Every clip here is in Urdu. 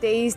23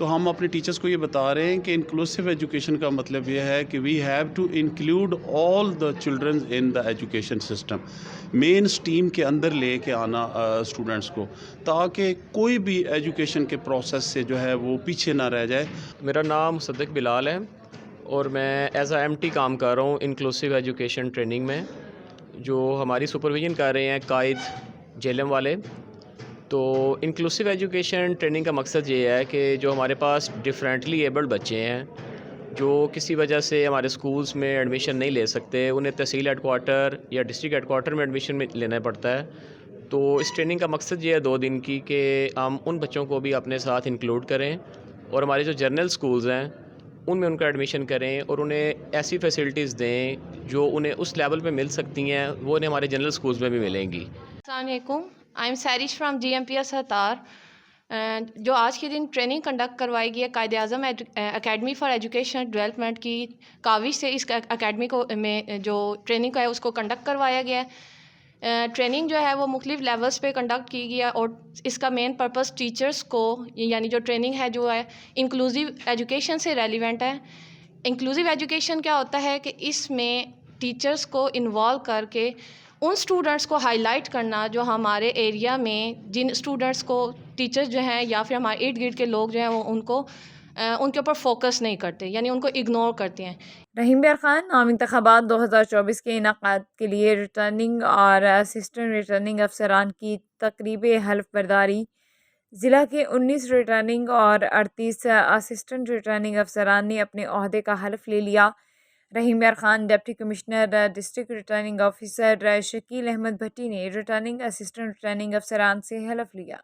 تو ہم اپنے ٹیچرس کو یہ بتا رہے ہیں کہ انکلوسیو ایجوکیشن کا مطلب یہ ہے کہ we have to include all the childrens in the education system, mainstream کے اندر لے کے آنا اسٹوڈنٹس کو، تاکہ کوئی بھی ایجوکیشن کے پروسیس سے جو ہے وہ پیچھے نہ رہ جائے۔ میرا نام مصدق بلال ہے اور میں ایز اے MT کام کر رہا ہوں انکلوسیو ایجوکیشن ٹریننگ میں، جو ہماری سپرویژن کر رہے ہیں قائد جیلم والے۔ تو انکلوسیو ایجوکیشن ٹریننگ کا مقصد یہ ہے کہ جو ہمارے پاس ڈفرینٹلی ایبلڈ بچے ہیں جو کسی وجہ سے ہمارے سکولز میں ایڈمیشن نہیں لے سکتے، انہیں تحصیل ہیڈ کوارٹر یا ڈسٹرکٹ ہیڈ کوارٹر میں ایڈمیشن لینا پڑتا ہے۔ تو اس ٹریننگ کا مقصد یہ ہے 2 دن کی کہ ہم ان بچوں کو بھی اپنے ساتھ انکلوڈ کریں اور ہمارے جو جنرل سکولز ہیں ان میں ان کا ایڈمیشن کریں اور انہیں ایسی فیسلٹیز دیں جو انہیں اس لیول پہ مل سکتی ہیں، وہ انہیں ہمارے جنرل سکولز میں بھی ملیں گی۔ السلام علیکم، آئی ایم سیرش فرام GMPS ہتار۔ جو آج کے دن ٹریننگ کنڈکٹ کروائی گئی ہے Quaid Azam academy for education development کی کاوش سے، اس اکیڈمی کو میں جو ٹریننگ کا ہے اس کو کنڈکٹ کروایا گیا ہے۔ ٹریننگ جو ہے وہ مختلف لیولز پہ کنڈکٹ کی گئی ہے اور اس کا مین پرپس ٹیچرز کو، یعنی جو ٹریننگ ہے جو ہے انکلوزیو ایجوکیشن سے ریلیونٹ ہے۔ انکلوزیو ایجوکیشن کیا ہوتا ہے کہ اس میں ٹیچرز کو انوالو کر کے ان اسٹوڈنٹس کو ہائی لائٹ کرنا جو ہمارے ایریا میں جن اسٹوڈنٹس کو ٹیچرز جو ہیں یا پھر ہمارے ارد گرد کے لوگ جو ہیں وہ ان کے اوپر فوکس نہیں کرتے، یعنی ان کو اگنور کرتے ہیں۔ رحیم بیار خان عام انتخابات 2024 کے انعقاد کے لیے ریٹرننگ اور اسسٹنٹ ریٹرننگ افسران کی تقریب حلف برداری۔ ضلع کے 19 ریٹرننگ اور 38 اسسٹنٹ ریٹرننگ افسران نے اپنے عہدے کا حلف لے لیا۔ Rahim Yar Khan Deputy Commissioner District Returning Officer Shakeel Ahmed Bhatti نے ریٹرننگ اسسٹنٹ ریٹرننگ افسران سے حلف لیا۔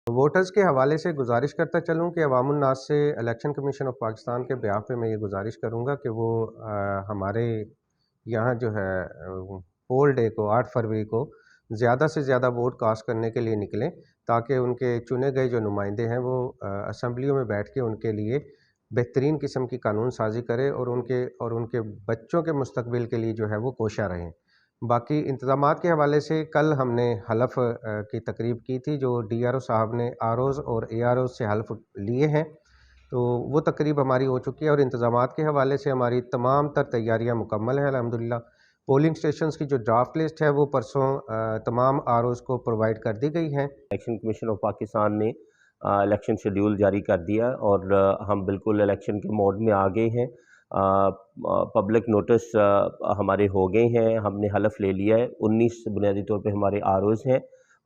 ووٹرز کے حوالے سے گزارش کرتا چلوں کہ عوام الناس سے الیکشن کمیشن آف پاکستان کے بیان پہ میں یہ گزارش کروں گا کہ وہ ہمارے یہاں جو ہے پول ڈے کو 8 فروری کو زیادہ سے زیادہ ووٹ کاسٹ کرنے کے لیے نکلیں، تاکہ ان کے چنے گئے جو نمائندے ہیں وہ اسمبلیوں میں بیٹھ کے ان کے لیے بہترین قسم کی قانون سازی کرے اور ان کے بچوں کے مستقبل کے لیے جو ہے وہ کوشاں رہیں۔ باقی انتظامات کے حوالے سے کل ہم نے حلف کی تقریب کی تھی، جو DRO صاحب نے ROs اور AROs سے حلف لیے ہیں، تو وہ تقریب ہماری ہو چکی ہے اور انتظامات کے حوالے سے ہماری تمام تر تیاریاں مکمل ہیں الحمدللہ۔ پولنگ سٹیشنز کی جو ڈرافٹ لسٹ ہے وہ پرسوں تمام ROs کو پرووائڈ کر دی گئی ہیں۔ الیکشن کمیشن آف پاکستان نے الیکشن شیڈیول جاری کر دیا اور ہم بالکل الیکشن کے موڈ میں آ گئے ہیں۔ پبلک نوٹس ہمارے ہو گئے ہیں، ہم نے حلف لے لیا ہے۔ 19 بنیادی طور پہ ہمارے ROs ہیں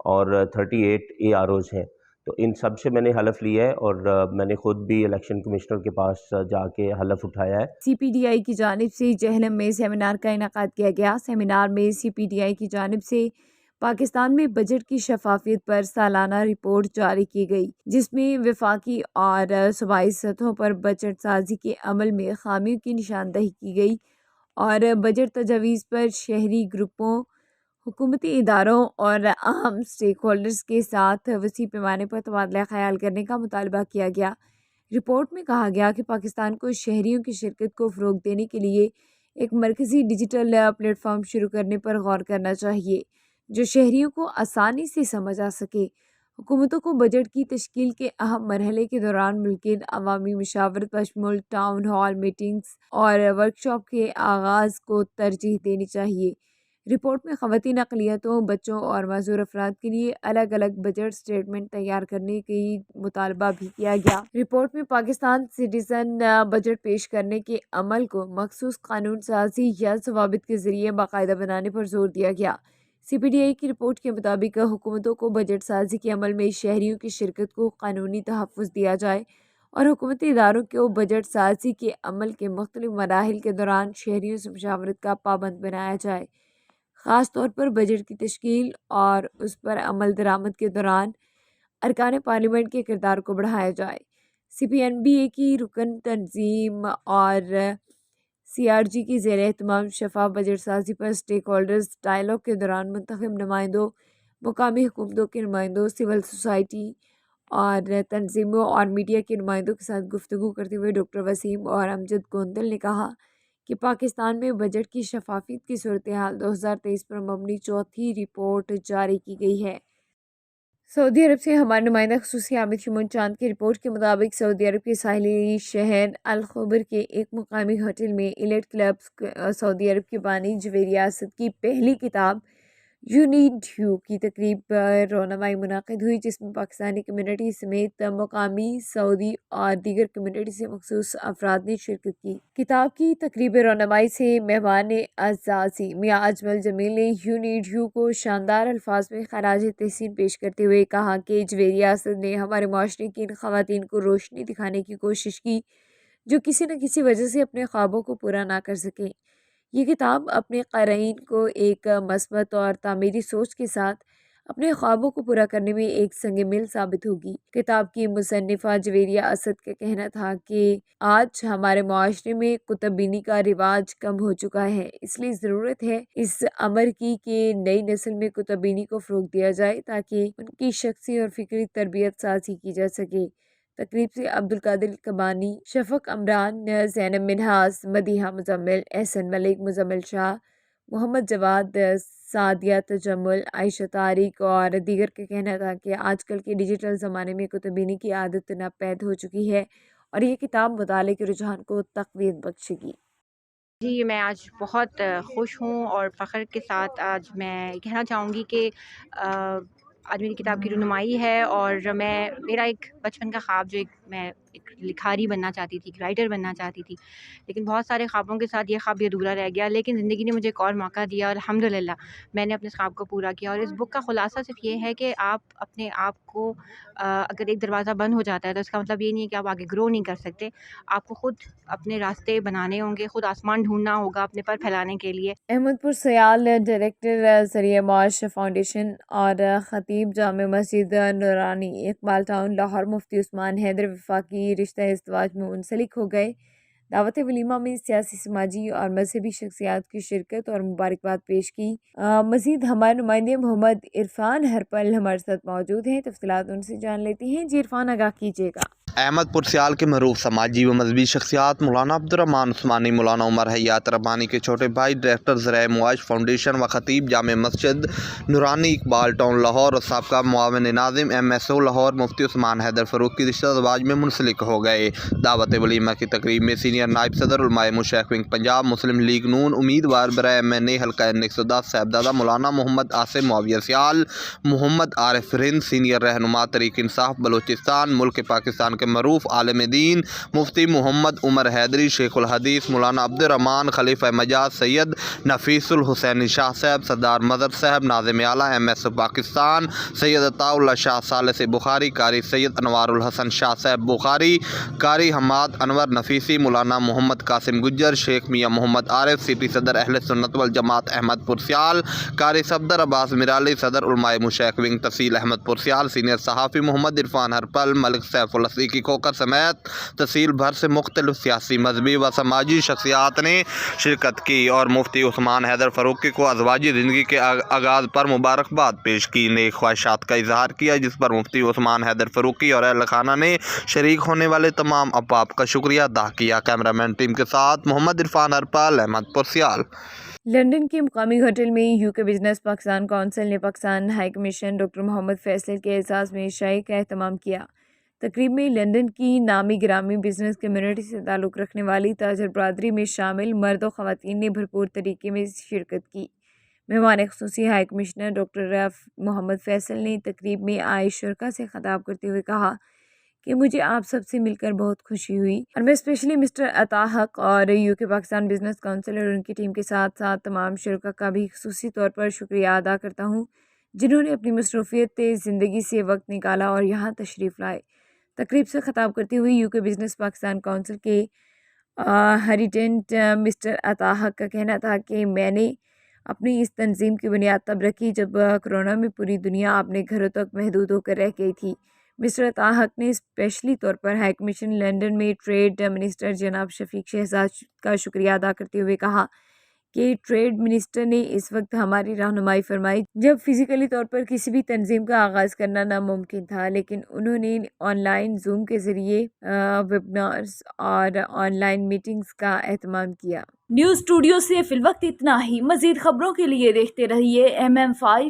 اور 38 AROs ہیں، تو ان سب سے میں نے حلف لیا ہے اور میں نے خود بھی الیکشن کمشنر کے پاس جا کے حلف اٹھایا ہے۔ CPDI کی جانب سے جہلم میں سیمینار کا انعقاد کیا گیا۔ سیمینار میں CPDI کی جانب سے پاکستان میں بجٹ کی شفافیت پر سالانہ رپورٹ جاری کی گئی، جس میں وفاقی اور صوبائی سطحوں پر بجٹ سازی کے عمل میں خامیوں کی نشاندہی کی گئی اور بجٹ تجاویز پر شہری گروپوں، حکومتی اداروں اور اہم سٹیک ہولڈرز کے ساتھ وسیع پیمانے پر تبادلہ خیال کرنے کا مطالبہ کیا گیا۔ رپورٹ میں کہا گیا کہ پاکستان کو شہریوں کی شرکت کو فروغ دینے کے لیے ایک مرکزی ڈیجیٹل پلیٹ فارم شروع کرنے پر غور کرنا چاہیے، جو شہریوں کو آسانی سے سمجھ آ سکے۔ حکومتوں کو بجٹ کی تشکیل کے اہم مرحلے کے دوران ممکن عوامی مشاورت بشمول ٹاؤن ہال میٹنگز اور ورکشاپ کے آغاز کو ترجیح دینی چاہیے۔ رپورٹ میں خواتین اقلیتوں، بچوں اور معذور افراد کے لیے الگ الگ بجٹ سٹیٹمنٹ تیار کرنے کی مطالبہ بھی کیا گیا۔ رپورٹ میں پاکستان سٹیزن بجٹ پیش کرنے کے عمل کو مخصوص قانون سازی یا ضوابط کے ذریعے باقاعدہ بنانے پر زور دیا گیا۔ CPDI کی رپورٹ کے مطابق حکومتوں کو بجٹ سازی کے عمل میں شہریوں کی شرکت کو قانونی تحفظ دیا جائے اور حکومتی اداروں کو بجٹ سازی کے عمل کے مختلف مراحل کے دوران شہریوں سے مشاورت کا پابند بنایا جائے، خاص طور پر بجٹ کی تشکیل اور اس پر عمل درآمد کے دوران ارکان پارلیمنٹ کے کردار کو بڑھایا جائے۔ CPNBA کی رکن تنظیم اور CRG کی زیر اہتمام شفاف بجٹ سازی پر سٹیک ہولڈرز ڈائیلاگ کے دوران منتخب نمائندوں، مقامی حکومتوں کے نمائندوں، سول سوسائٹی اور تنظیموں اور میڈیا کے نمائندوں کے ساتھ گفتگو کرتے ہوئے ڈاکٹر وسیم اور امجد گوندل نے کہا کہ پاکستان میں بجٹ کی شفافیت کی صورتحال 2023 پر مبنی چوتھی رپورٹ جاری کی گئی ہے۔ سعودی عرب سے ہمارے نمائندہ خصوصی عامر شمون چاند کی رپورٹ کے مطابق سعودی عرب کے ساحلی شہر الخبر کے ایک مقامی ہوٹل میں ایلیٹ کلب سعودی عرب کے بانی جویریہ اسد کی پہلی کتاب یو نیڈ یو کی تقریب پر رونمائی منعقد ہوئی، جس میں پاکستانی کمیونٹی سمیت مقامی سعودی اور دیگر کمیونٹی سے مخصوص افراد نے شرکت کی۔ کتاب کی تقریب رونمائی سے مہمان اعزازی میاں اجمل جمیل نے یو نیڈ یو کو شاندار الفاظ میں خراج تحسین پیش کرتے ہوئے کہا کہ جویریہ اسد نے ہمارے معاشرے کی ان خواتین کو روشنی دکھانے کی کوشش کی جو کسی نہ کسی وجہ سے اپنے خوابوں کو پورا نہ کر سکیں۔ یہ کتاب اپنے قارئین کو ایک مثبت اور تعمیری سوچ کے ساتھ اپنے خوابوں کو پورا کرنے میں ایک سنگ میل ثابت ہوگی۔ کتاب کی مصنفہ جویریہ اسد کا کہنا تھا کہ آج ہمارے معاشرے میں کتب بینی کا رواج کم ہو چکا ہے، اس لیے ضرورت ہے اس امر کی کہ نئی نسل میں کتب بینی کو فروغ دیا جائے تاکہ ان کی شخصی اور فکری تربیت سازی کی جا سکے۔ تقریب سے عبدالقادر کبانی، شفق عمران، زینب منہاس، مدیحہ مزمل، احسن ملک، مزمل شاہ، محمد جواد، سعدیہ تجمل، عائشہ طارق اور دیگر کا کہنا تھا کہ آج کل کے ڈیجیٹل زمانے میں کتب بینی کی عادت ناپید ہو چکی ہے اور یہ کتاب مطالعے کے رجحان کو تقویت بخشے گی۔ جی میں آج بہت خوش ہوں اور فخر کے ساتھ آج میں کہنا چاہوں گی کہ آج میری کتاب کی رونمائی ہے اور میرا ایک بچپن کا خواب جو میں ایک لکھاری بننا چاہتی تھی، ایک رائٹر بننا چاہتی تھی، لیکن بہت سارے خوابوں کے ساتھ یہ خواب بھی ادھورا رہ گیا، لیکن زندگی نے مجھے ایک اور موقع دیا اور الحمدللہ میں نے اپنے اس خواب کو پورا کیا۔ اور اس بک کا خلاصہ صرف یہ ہے کہ آپ اپنے آپ کو اگر ایک دروازہ بند ہو جاتا ہے تو اس کا مطلب یہ نہیں ہے کہ آپ آگے گرو نہیں کر سکتے، آپ کو خود اپنے راستے بنانے ہوں گے، خود آسمان ڈھونڈنا ہوگا اپنے پر پھیلانے کے لیے۔ احمد پور سیال ڈائریکٹر ذریعہ معاش فاؤنڈیشن اور خطیب جامع مسجد نورانی اقبال ٹاؤن لاہور مفتی عثمان حیدر وفاقی رشتہ ازدواج میں منسلک ہو گئے۔ دعوت ولیمہ میں سیاسی، سماجی اور مذہبی شخصیات کی شرکت اور مبارکباد پیش کی۔ مزید ہمارے نمائندے محمد عرفان ہرپل ہمارے ساتھ موجود ہیں، تفصیلات ان سے جان لیتے ہیں۔ جی عرفان، آگاہ کیجیے گا۔ احمد پور سیال کے معروف سماجی و مذہبی شخصیات مولانا عبدالرحمن عثمانی، مولانا عمر حیات ربانی کے چھوٹے بھائی ڈائریکٹر ذرائع معاش فاؤنڈیشن و خطیب جامع مسجد نورانی اقبال ٹاؤن لاہور اور سابقہ معاون ناظم MSO لاہور مفتی عثمان حیدر فاروق کی رشتہ ازدواج میں منسلک ہو گئے۔ دعوت ولیمہ کی تقریب میں سینئر نائب صدر علماء مشائخ ونگ پنجاب مسلم لیگ نون امیدوار برائے MNA حلقہ 110 صاحبزادہ مولانا محمد عاصم معاویہ سیال، محمد عارف رند سینئر رہنما تحریک انصاف بلوچستان، ملک پاکستان کے معروف عالم دین مفتی محمد عمر حیدری، شیخ الحدیث مولانا عبدالرحمن خلیفہ مجاز سید نفیس الحسینی شاہ صاحب، سردار مظہر صاحب ناظم اعلیٰ MSO پاکستان، سید عطاء اللہ شاہ ثالث بخاری، قاری سید انوار الحسن شاہ صاحب بخاری، قاری حماد انور نفیسی، مولانا محمد قاسم گجر، شیخ میاں محمد عارف، CP صدر اہل سنت والجماعت احمد پور سیال، قاری صفدر عباس میرالی، صدر علماء مشائخ ونگ تحصیل احمد پور سیال، سینئر صحافی محمد عرفان ہرپل، ملک سیف العصیقی کھوکر سمیت تحصیل بھر سے مختلف سیاسی، مذہبی و سماجی شخصیات نے شرکت کی اور مفتی عثمان حیدر فاروقی کو ازواجی زندگی کے آغاز پر مبارکباد پیش کی، نیک خواہشات کا اظہار کیا، جس پر مفتی عثمان حیدر فاروقی اور اہل خانہ نے شریک ہونے والے تمام احباب کا شکریہ ادا کیا۔ کیمرہ مین ٹیم کے ساتھ محمد عرفان ہرپل، احمد پور سیال۔ لندن کے مقامی ہوٹل میں UK بزنس پاکستان کونسل نے پاکستان ہائی کمیشن ڈاکٹر محمد فیصل کے اعزاز میں شاعری کا اہتمام کیا۔ تقریب میں لندن کی نامی گرامی بزنس کمیونٹی سے تعلق رکھنے والی تاجر برادری میں شامل مرد و خواتین نے بھرپور طریقے میں شرکت کی۔ مہمان خصوصی ہائی کمشنر ڈاکٹر محمد فیصل نے تقریب میں آئے شرکاء سے خطاب کرتے ہوئے کہا کہ مجھے آپ سب سے مل کر بہت خوشی ہوئی اور میں اسپیشلی مسٹر عطا حق اور UK پاکستان بزنس کونسل اور ان کی ٹیم کے ساتھ ساتھ تمام شرکاء کا بھی خصوصی طور پر شکریہ ادا کرتا ہوں جنہوں نے اپنی مصروفیت زندگی سے وقت نکالا اور یہاں تشریف لائے۔ تقریب سے خطاب کرتے ہوئے UK بزنس پاکستان کونسل کے ہیریٹنٹ مسٹر عطا حق کا کہنا تھا کہ میں نے اپنی اس تنظیم کی بنیاد تب رکھی جب کرونا میں پوری دنیا اپنے گھروں تک محدود ہو کر رہ گئی تھی۔ مسٹر عطا حق نے اسپیشلی طور پر ہائی کمیشن لندن میں ٹریڈ منسٹر جناب شفیق شہزاد کا شکریہ ادا کرتے ہوئے کہا کہ ٹریڈ منسٹر نے اس وقت ہماری رہنمائی فرمائی جب فزیکلی طور پر کسی بھی تنظیم کا آغاز کرنا ناممکن تھا، لیکن انہوں نے آن لائن زوم کے ذریعے ویبنارز اور آن لائن میٹنگز کا اہتمام کیا۔ نیوز اسٹوڈیو سے فی الوقت اتنا ہی۔ مزید خبروں کے لیے دیکھتے رہیے MM5۔